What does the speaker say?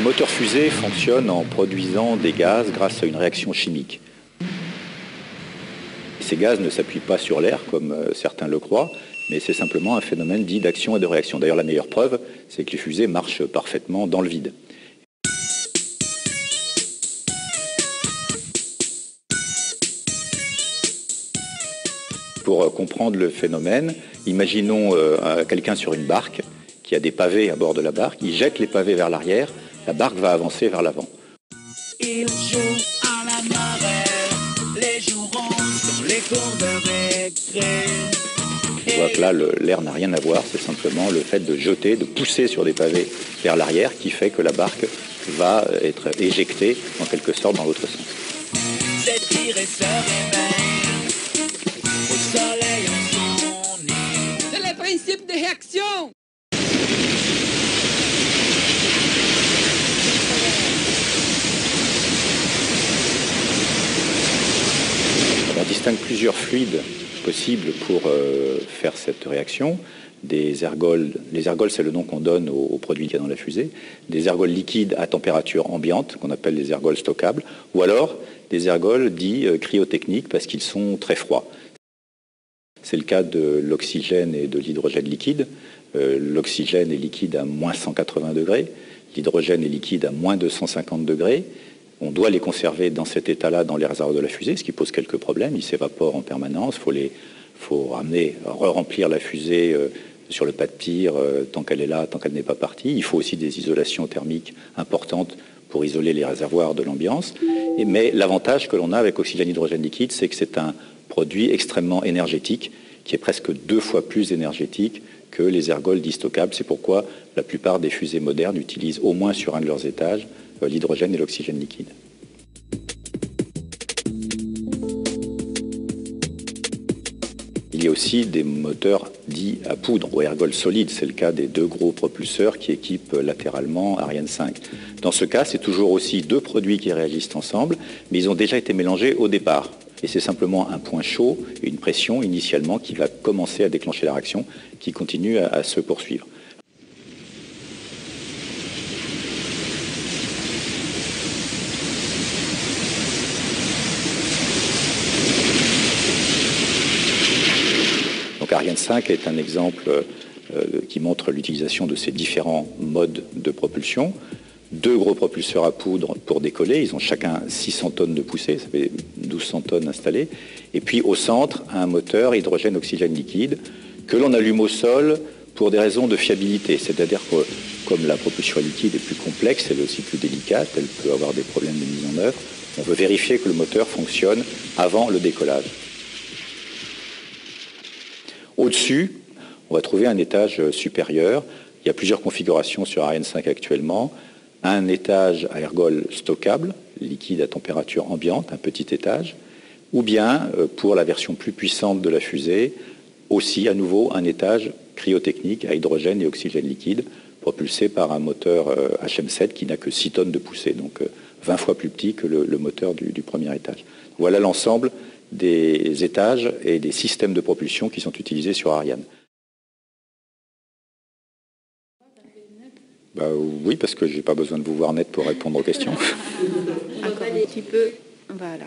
moteur fusée fonctionne en produisant des gaz grâce à une réaction chimique. Ces gaz ne s'appuient pas sur l'air comme certains le croient, mais c'est simplement un phénomène dit d'action et de réaction. D'ailleurs, la meilleure preuve, c'est que les fusées marchent parfaitement dans le vide. Pour comprendre le phénomène, imaginons quelqu'un sur une barque qui a des pavés à bord de la barque, il jette les pavés vers l'arrière, la barque va avancer vers l'avant. Il joue à la marée, les jours dans les cours de récré. On voit que là, l'air n'a rien à voir, c'est simplement le fait de jeter, de pousser sur des pavés vers l'arrière qui fait que la barque va être éjectée en quelque sorte dans l'autre sens. S'étire et se réveille au soleil en son nid. C'est le principe de réaction. On distingue plusieurs fluides possibles pour faire cette réaction. Des ergols, les ergols c'est le nom qu'on donne aux produits qu'il y a dans la fusée, des ergols liquides à température ambiante, qu'on appelle les ergols stockables, ou alors des ergols dits cryotechniques parce qu'ils sont très froids. C'est le cas de l'oxygène et de l'hydrogène liquide. L'oxygène est liquide à moins 180 degrés, l'hydrogène est liquide à moins 250 degrés. On doit les conserver dans cet état-là dans les réservoirs de la fusée, ce qui pose quelques problèmes. Ils s'évaporent en permanence. Il faut re-remplir la fusée sur le pas de tir tant qu'elle est là, tant qu'elle n'est pas partie. Il faut aussi des isolations thermiques importantes pour isoler les réservoirs de l'ambiance. Mais l'avantage que l'on a avec oxygène hydrogène liquide, c'est que c'est un produit extrêmement énergétique, qui est presque 2 fois plus énergétique que les ergols dits stockables. C'est pourquoi la plupart des fusées modernes utilisent au moins sur un de leurs étages l'hydrogène et l'oxygène liquide. Il y a aussi des moteurs dits à poudre ou ergols solides. C'est le cas des 2 gros propulseurs qui équipent latéralement Ariane 5. Dans ce cas, c'est toujours aussi 2 produits qui réagissent ensemble, mais ils ont déjà été mélangés au départ. Et c'est simplement un point chaud et une pression initialement qui va commencer à déclencher la réaction, qui continue à se poursuivre. Donc Ariane 5 est un exemple qui montre l'utilisation de ces différents modes de propulsion. 2 gros propulseurs à poudre pour décoller, ils ont chacun 600 tonnes de poussée, ça fait 1200 tonnes installées. Et puis au centre, un moteur hydrogène-oxygène liquide que l'on allume au sol pour des raisons de fiabilité. C'est-à-dire que comme la propulsion liquide est plus complexe, elle est aussi plus délicate, elle peut avoir des problèmes de mise en œuvre, on veut vérifier que le moteur fonctionne avant le décollage. Au-dessus, on va trouver un étage supérieur. Il y a plusieurs configurations sur Ariane 5 actuellement. Un étage à ergol stockable, liquide à température ambiante, un petit étage, ou bien, pour la version plus puissante de la fusée, aussi à nouveau un étage cryotechnique à hydrogène et oxygène liquide, propulsé par un moteur HM7 qui n'a que 6 tonnes de poussée, donc 20 fois plus petit que le moteur du premier étage. Voilà l'ensemble des étages et des systèmes de propulsion qui sont utilisés sur Ariane. Oui, parce que je n'ai pas besoin de vous voir net pour répondre aux questions. Encore un petit peu, voilà.